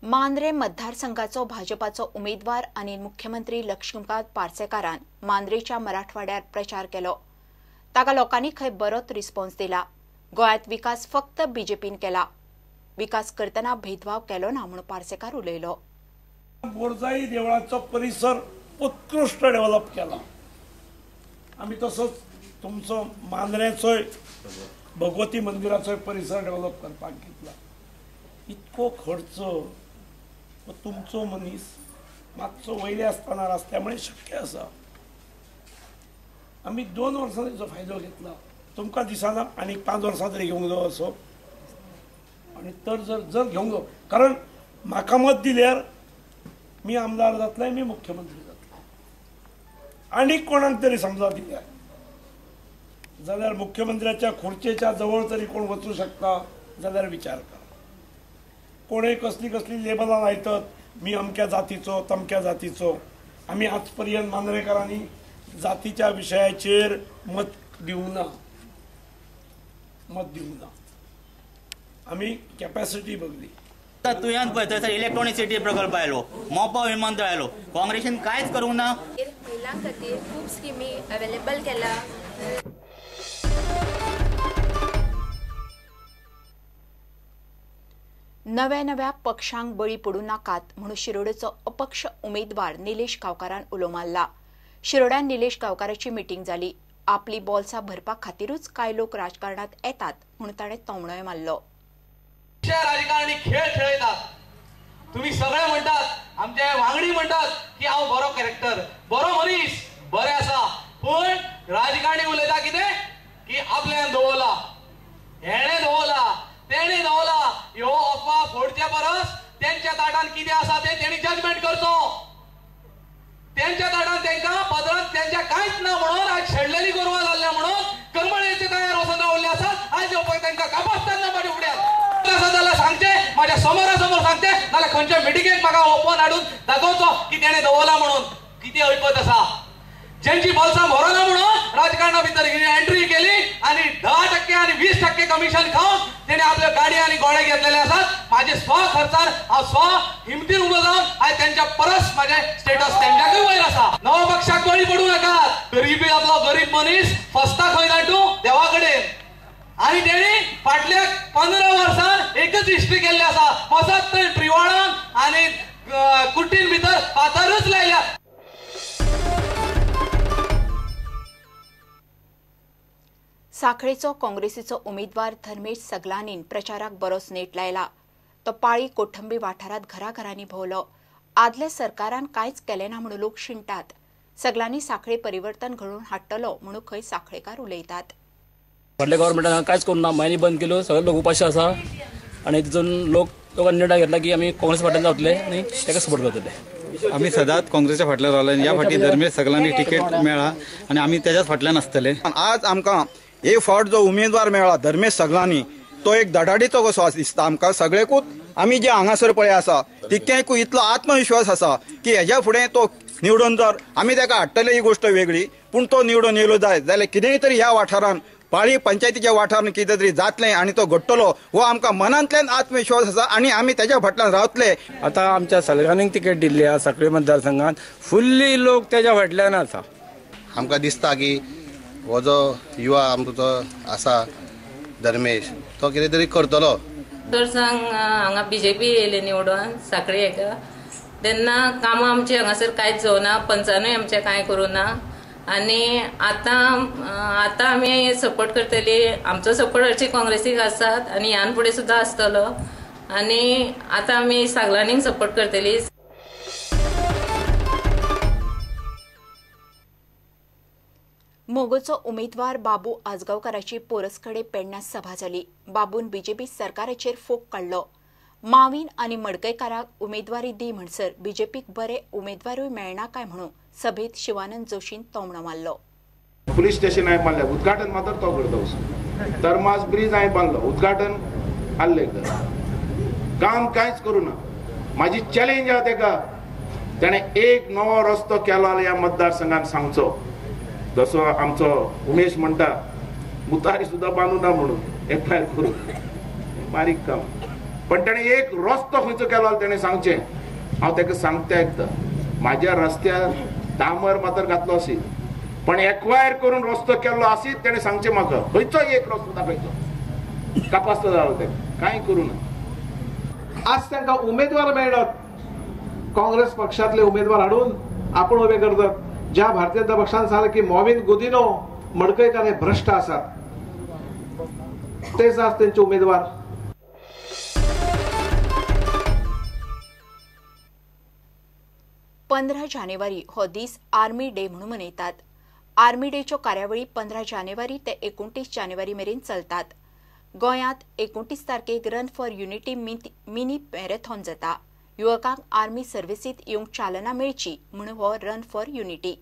मांद्रे मतदारसंघाचो भाजपाचो उमेदवार आनी मुख्यमंत्री लक्ष्मीकांत पार्सेकारान मांद्रेच्या मराठवाड्यात प्रचार केलो। ताका लोकांनी खंय बरोच रिस्पॉन्स दिला। गोंयांत विकास फक्त बीजेपीन केला, विकास करतना भेदभाव केलो ना म्हणून पार्सेकार उलयलो। बोरजाई देवळाचो परिसर उत्कृष्ट डेव्हलप केला। आम्ही तसोच तुमचो मांद्रेचो भगवती मंदिराचो परिसर डेव्हलप करपाक घेतला। इतको खर्च तुमचो मनीस मातसो वयले आसतना रस्त्यामुळे शक्य आसा। आम्ही 2 वर्सां तेचो फायदो घेतला। तुमकां दिसना आनी 5 वर्सां तरी घेवंक जाय असो, आनी तर जर घेवंक जाय, कारण म्हाका मत दिल्यार मी आमदार जातले, मी मुख्यमंत्री जातले, आनी कोणाक तरी समजा दिल्यार जाल्यार मुख्यमंत्र्याच्या खुर्चेच्या जवळ तरी कोण वचू शकता जाल्यार विचार करा। कोणे कसली कसली लेबलां लायतात, मी अमक्या जातीचो तमक्या जातीचो। आम्ही आजपर्यंत मांद्रेकरांनी जातीच्या विशयाचेर मत दिवंक ना। आम्ही कॅपॅसिटी बघली। तुयन पळय थंयसर इलेक्ट्रॉनिक प्रकल्प आयलो, मोपा विमानतळ आयलो, काँग्रेसीन कांयच करूंक ना। महिलां खातीर खूब स्किमी अवेलेबल केला। नव्या पक्षांक बळी पडू नाकात म्हणून शिरोडेचो अपक्ष उमेदवार निलेश गांवकारान उलो मारला। शिरोड्यात निलेश गांवकाराची मिटींग जाली। आपली बॉल्सां भरपा खातीरूच कांय लोक राजकारणात येतात म्हणून ताणें तोमणोय मारलो। राजकारणी खेळ खेळतात। तुम्ही सगळे म्हणतात, आमचे वांगडी म्हणतात की हांव बरो कॅरेक्टर, बरो मनीस, बरे आसा, पण राजकारणी उलयता कितें की आपल्यान दवरला, हेणे दवरला, तेणे दवरला। ह्यो अफवा फोडच्या परस त्यांच्या ताटान कितें आसा ते तेणी जजमेंट करचो। त्यांच्या ताटान तांकां पदरांत त्यांच्या कांयच ना म्हणून आज शेडलेली गोरवां जाल्ल्या म्हणून करमळेचे तयार वचून रावल्ले आसात। आज येवपय तांकां कापासतना माडी उड्यात जाल्यार सांगचे, माझ्या समोरासमोर सांगचे, नाल्यार खंयच्या मिटिंगेक म्हाका ओपन हाडून दाखोवचो की तेणे दवरला म्हणून। किती ऐपत आसा ज्यांची बॉल्सां भरना म्हणून राजकारणा भितर एंट्री केली आणि 10% आणि 20% कमिशन खाऊन तेणे आपल्या गाडी आणि गोळे घेतलेले असतात। माझे खर्चार हांव हिमतीन उबो जावन आज त्यांच्या परस माझे स्टेटस त्यांच्याकय वयर आसा। नवो पक्षाक बळी पडू नाकात। गरीबी आपलो गरीब मनीस फसता खंय जाणटू देवा कडेन, आणि तेणी फाटल्या 15 वर्सां एकच हिस्ट्री केल्ली आसा, बसत थंय प्रिवाळान आणि कुट्टीन भितर फातरूच लायल्या। साखळेचो काँग्रेसीचो उमेदवार धर्मेश सगलानीन प्रचाराक बरोच नेट लायला। तो पाळी कोठंबी वाठारांत घराघरांनी भोंवलो। आदले सरकारान कांयच केलें ना म्हणून लोक शिंटात। सगलांनी साखळे परिवर्तन घडोवन हाडटलो म्हणून खंय साखळेकार उलयतात। फाटल्या गव्हर्मेंटान कांयच करूं ना, मायनी बंद केल्यो, सगळे लोक उपाशी आसा, आनी तितून लोकांनी निर्णय घेतला की आमी काँग्रेस फाटल्यान जातले आनी ताका सपोर्ट करतले। आम्ही सदांच काँग्रेसच्या फाटल्यान रावले। ह्या फाटी धर्मेश सगलांनी तिकेट मेळ्ळा आनी आमी तेच्याच फाटल्यान आसतले। आज आमकां एक फावट जो उमेदवार मेळ्ळा धर्मेश सगलांनी, तो एक धडाडीचो कसो दिसता आमकां सगळेकूच। आमी जे हांगासर पळय आसा तितकेंकूय इतलो आत्मविश्वास आसा की हेज्या फुडें तो निवडून जर आमी ताका हाडटले ही गोष्ट वेगळी, पूण तो निवडून येयलो जायत जाल्यार कितेंय तरी ह्या वाठारांत पाळी पंचायतीच्या वाठारांत कितें तरी जातलें आनी तो घडटलो हो आमकां मनांतल्यान आत्मविश्वास आसा आनी आमी तेच्या फाटल्यान रावतले। आतां आमच्या सलगानीक तिकेट दिल्ली आसा साखळे मतदारसंघात, फुल्ली लोक तेच्या फाटल्यान आसा। आमकां दिसता की हो जो युवा आमचो आसा धर्मेश, तो कितें तरी करतलो। मतदारसंघ हांगा बीजेपी येयली निवडून साखळे हेका, तेन्ना कामां आमची हांगासर कांयच जावना, पंचानूय आमचें कांय करूं ना। आनी आतां आमी सपोर्ट करतली, आमचो सपोर्ट हरची काँग्रेसीक आसात आनी ह्यान फुडें सुद्दां आसतलो। आनी आतां आमी सगलांनीक सपोर्ट करतली। मोगोचो उमेदवार बाबू आजगावकाराची पोरसकडे पेडण्यात सभा जाली। बाबून बीजेपी सरकाराचेर फोग काडलो। मावीन आनी मडकयकाराक उमेदवारी दी म्हणसर बीजेपीक बरे उमेदवारूय मेळना काय म्हणून सभेत शिवानंद जोशीन तोमणो मारलो। पुलीस स्टेशन हांवें बांदलें, उद्घाटन मात्र तो करता। थर्मास ब्रिज हांवें बांदलो, उद्घाटन आल्ले काम कांयच करूं ना। म्हाजी चॅलेंज आहा तेका, ताणें एक नवो रस्तो केलो ह्या मतदारसंघात सांगचो। जसो आमचो उमेश म्हणटा मुतारी सुद्दां बांदूना म्हणून एफआयआर करून बारीक काम। पण ताणें एक रस्तो खंयचो केलो ताणें सांगचें. हांव ताका सांगता एकदां, म्हाज्या रस्त्यार डांबर मात्र घातलो आसीत, पण एक्वायर करून रस्तो केल्लो आसीत ताणें सांगचें म्हाका. खंयचो एक रस्तो दाखयचो. कापास्तो जालो ताका, कांय करूं ना. आज तांकां उमेदवार मेळ्ळात, काँग्रेस पक्षातले उमेदवार हाडून आपण उभे करतात. ज्या भारतीय जनता पक्षान सांगलें की मॉविन गुदिनो मडकयकार हे भ्रष्ट आसात, तेच आज त्यांचे उमेदवार. 15 जानेवारी हो दीस आर्मी डे म्हणून मनयतात. आर्मी डेच्यो कार्यावळी 15 जानेवारी ते 29 जानेवारी मेरेन चलतात. गोंयांत 29 तारखेक run for unity mini marathon जाता. युवकांक आर्मी सर्विसीत येवंक चालना मेळची म्हणून हो run for unity.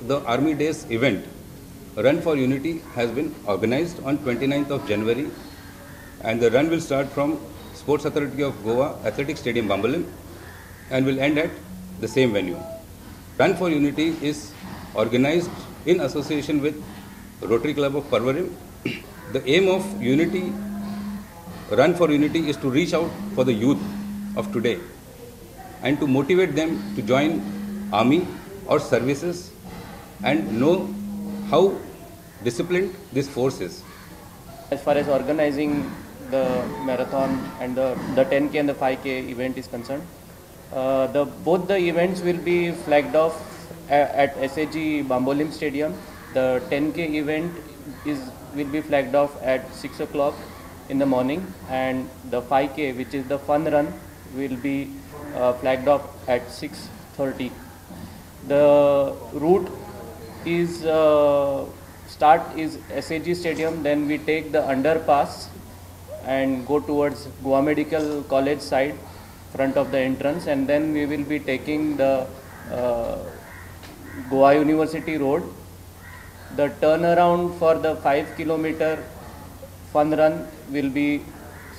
The Army Days event, Run for Unity, has been organized on 29th of January, and the run will start from Sports Authority of Goa Athletic Stadium, Bambolim, and will end at the same venue. Run for Unity is organized in association with Rotary Club of Parvarim. The aim of Unity, Run for Unity, is to reach out for the youth of today and to motivate them to join army or services and know how disciplined this force is. As far as organizing the marathon and the 10K and the 5K event is concerned, both the events will be flagged off at SAG Bambolim Stadium. The 10K event will be flagged off at 6 o'clock in the morning, and the 5K, which is the fun run, will be flagged off at 6:30. The route is start is SAG Stadium, then we take the underpass and go towards Goa Medical College side, front of the entrance, and then we will be taking the Goa University Road. The turnaround for the 5 kilometer fun run will be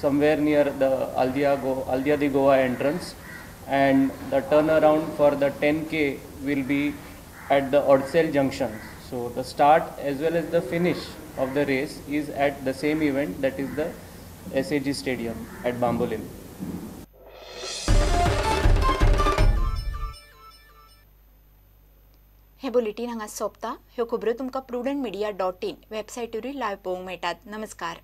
somewhere near the Aldia de Goa entrance, and the turnaround for the 10K will be at the Odsel junction. So the start as well as the finish of the race is at the same event, that is the SAG Stadium at Bambolim. हे bulletin हांगा सोंपता. ह्यो खबरो तुमकां prudentmedia.in वेबसायटीरूय live पळोवंक मेळटात. नमस्कार.